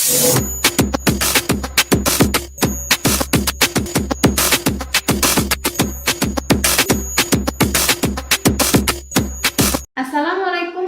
Assalamualaikum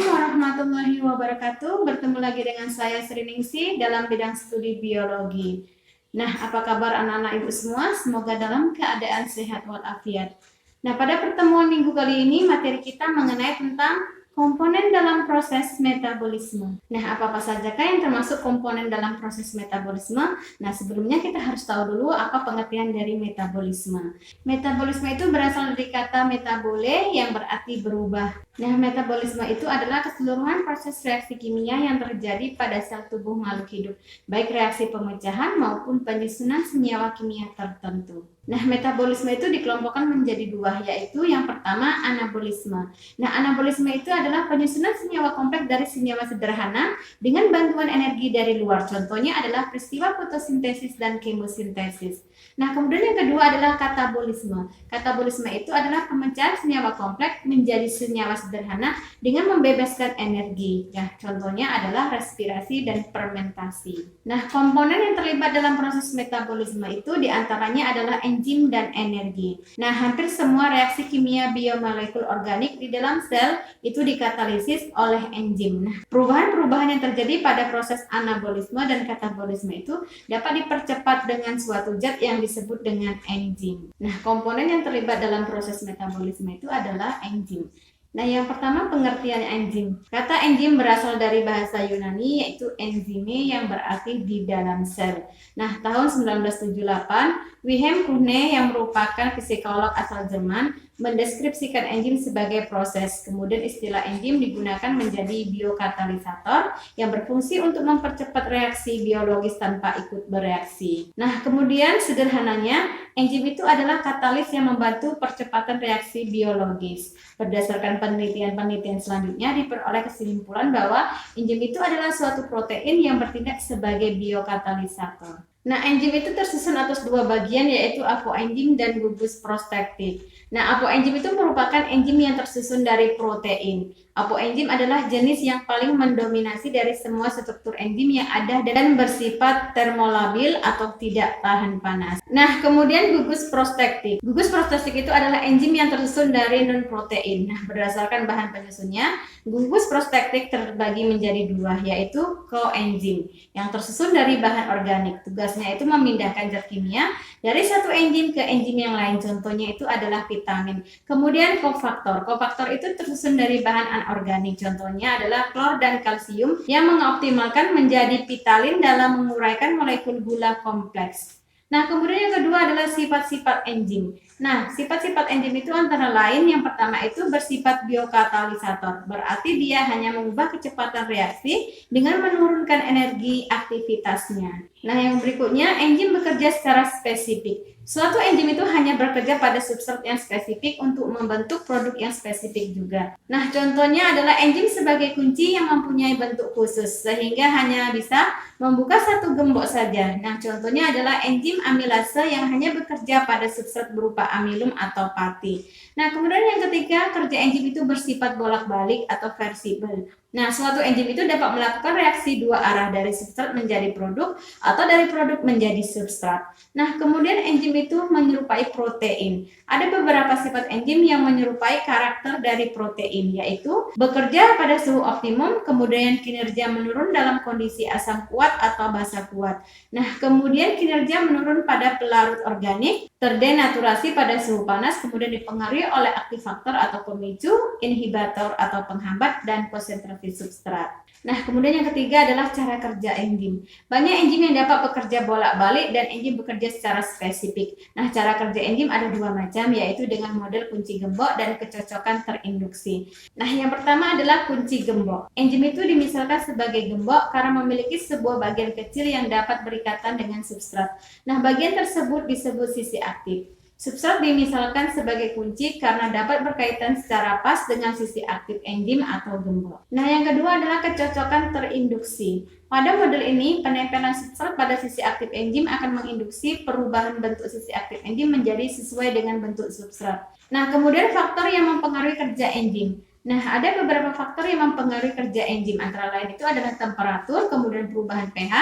warahmatullahi wabarakatuh. Bertemu lagi dengan saya Sri Ningsih dalam bidang studi biologi. Nah, apa kabar anak-anak ibu semua? Semoga dalam keadaan sehat walafiat. Nah, pada pertemuan minggu kali ini materi kita mengenai tentang komponen dalam proses metabolisme. Nah, apa-apa sajakah yang termasuk komponen dalam proses metabolisme? Nah, sebelumnya kita harus tahu dulu apa pengertian dari metabolisme. Metabolisme itu berasal dari kata metabole yang berarti berubah. Nah, metabolisme itu adalah keseluruhan proses reaksi kimia yang terjadi pada sel tubuh makhluk hidup, baik reaksi pemecahan maupun penyusunan senyawa kimia tertentu. Nah, metabolisme itu dikelompokkan menjadi dua, yaitu yang pertama anabolisme. Nah, anabolisme itu adalah penyusunan senyawa kompleks dari senyawa sederhana dengan bantuan energi dari luar. Contohnya adalah peristiwa fotosintesis dan kemosintesis. Nah, kemudian yang kedua adalah katabolisme. Katabolisme itu adalah pemecahan senyawa kompleks menjadi senyawa sederhana dengan membebaskan energi. Nah, contohnya adalah respirasi dan fermentasi. Nah, komponen yang terlibat dalam proses metabolisme itu diantaranya adalah enzim dan energi. Nah, hampir semua reaksi kimia biomolekul organik di dalam sel itu dikatalisis oleh enzim. Nah, perubahan-perubahan yang terjadi pada proses anabolisme dan katabolisme itu dapat dipercepat dengan suatu zat yang disebut dengan enzim. Nah, komponen yang terlibat dalam proses metabolisme itu adalah enzim. Nah, yang pertama pengertian enzim. Kata enzim berasal dari bahasa Yunani yaitu enzime yang berarti di dalam sel. Nah, tahun 1978, Wilhelm Kuhne yang merupakan psikolog asal Jerman mendeskripsikan enzim sebagai proses. Kemudian istilah enzim digunakan menjadi biokatalisator yang berfungsi untuk mempercepat reaksi biologis tanpa ikut bereaksi. Nah, kemudian sederhananya enzim itu adalah katalis yang membantu percepatan reaksi biologis. Berdasarkan penelitian-penelitian selanjutnya diperoleh kesimpulan bahwa enzim itu adalah suatu protein yang bertindak sebagai biokatalisator. Nah, enzim itu tersusun atas dua bagian yaitu apoenzim dan gugus protektif. Nah, apoenzim itu merupakan enzim yang tersusun dari protein. Apoenzim adalah jenis yang paling mendominasi dari semua struktur enzim yang ada dan bersifat termolabil atau tidak tahan panas. Nah, kemudian gugus protektif. Gugus protektif itu adalah enzim yang tersusun dari non-protein. Nah, berdasarkan bahan penyusunnya, gugus protektif terbagi menjadi dua, yaitu koenzim yang tersusun dari bahan organik. Tugasnya itu memindahkan zat kimia dari satu enzim ke enzim yang lain. Contohnya itu adalah vitamin. Kemudian kofaktor. Kofaktor itu tersusun dari bahan anorganik. Contohnya adalah klor dan kalsium yang mengoptimalkan menjadi pitalin dalam menguraikan molekul gula kompleks. Nah, kemudian yang kedua adalah sifat-sifat enzim. Nah, sifat-sifat enzim itu antara lain yang pertama itu bersifat biokatalisator. Berarti dia hanya mengubah kecepatan reaksi dengan menurunkan energi aktivitasnya. Nah, yang berikutnya enzim bekerja secara spesifik. Suatu enzim itu hanya bekerja pada substrat yang spesifik untuk membentuk produk yang spesifik juga. Nah, contohnya adalah enzim sebagai kunci yang mempunyai bentuk khusus sehingga hanya bisa membuka satu gembok saja. Nah, contohnya adalah enzim amilase yang hanya bekerja pada substrat berupa amilum atau pati. Nah, kemudian yang ketiga, kerja enzim itu bersifat bolak-balik atau versibel. Nah, suatu enzim itu dapat melakukan reaksi dua arah dari substrat menjadi produk atau dari produk menjadi substrat. Nah, kemudian enzim itu menyerupai protein. Ada beberapa sifat enzim yang menyerupai karakter dari protein, yaitu bekerja pada suhu optimum, kemudian kinerja menurun dalam kondisi asam kuat atau basa kuat. Nah, kemudian kinerja menurun pada pelarut organik, terdenaturasi pada suhu panas, kemudian dipengaruhi oleh aktivator atau pemicu, inhibitor atau penghambat, dan konsentrasi substrat. Nah, kemudian yang ketiga adalah cara kerja enzim. Banyak enzim yang dapat bekerja bolak-balik dan enzim bekerja secara spesifik. Nah, cara kerja enzim ada dua macam, yaitu dengan model kunci gembok dan kecocokan terinduksi. Nah, yang pertama adalah kunci gembok. Enzim itu dimisalkan sebagai gembok karena memiliki sebuah bagian kecil yang dapat berikatan dengan substrat. Nah, bagian tersebut disebut sisi aktif. Substrat dimisalkan sebagai kunci karena dapat berkaitan secara pas dengan sisi aktif enzim atau gembok. Nah, yang kedua adalah kecocokan terinduksi. Pada model ini, penempelan substrat pada sisi aktif enzim akan menginduksi perubahan bentuk sisi aktif enzim menjadi sesuai dengan bentuk substrat. Nah, kemudian faktor yang mempengaruhi kerja enzim. Nah, ada beberapa faktor yang mempengaruhi kerja enzim, antara lain itu adalah temperatur, kemudian perubahan pH,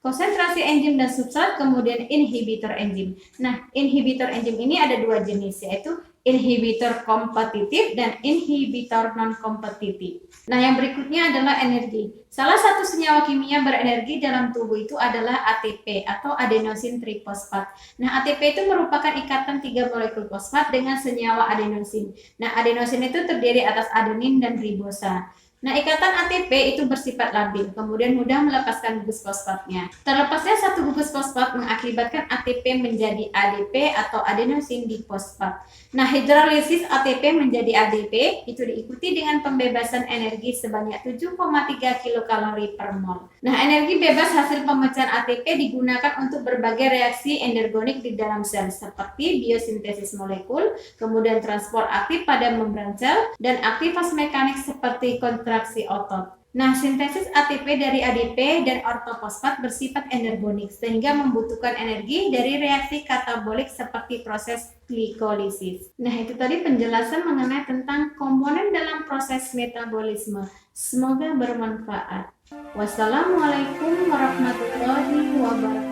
konsentrasi enzim dan substrat, kemudian inhibitor enzim. Nah, inhibitor enzim ini ada dua jenis, yaitu inhibitor kompetitif dan inhibitor non-kompetitif. Nah, yang berikutnya adalah energi. Salah satu senyawa kimia berenergi dalam tubuh itu adalah ATP atau adenosin trifosfat. Nah, ATP itu merupakan ikatan 3 molekul fosfat dengan senyawa adenosin. Nah, adenosin itu terdiri atas adenin dan ribosa. Nah, ikatan ATP itu bersifat labil, kemudian mudah melepaskan gugus fosfatnya. Terlepasnya satu gugus fosfat mengakibatkan ATP menjadi ADP atau adenosin difosfat. Nah, hidrolisis ATP menjadi ADP itu diikuti dengan pembebasan energi sebanyak 7,3 kilokalori per mol. Nah, energi bebas hasil pemecahan ATP digunakan untuk berbagai reaksi energonik di dalam sel seperti biosintesis molekul, kemudian transport aktif pada membran sel, dan aktivitas mekanik seperti kontraksi otot. Nah, sintesis ATP dari ADP dan ortofosfat bersifat energonik sehingga membutuhkan energi dari reaksi katabolik seperti proses glikolisis. Nah, itu tadi penjelasan mengenai tentang komponen dalam proses metabolisme. Semoga bermanfaat. Wassalamualaikum warahmatullahi wabarakatuh.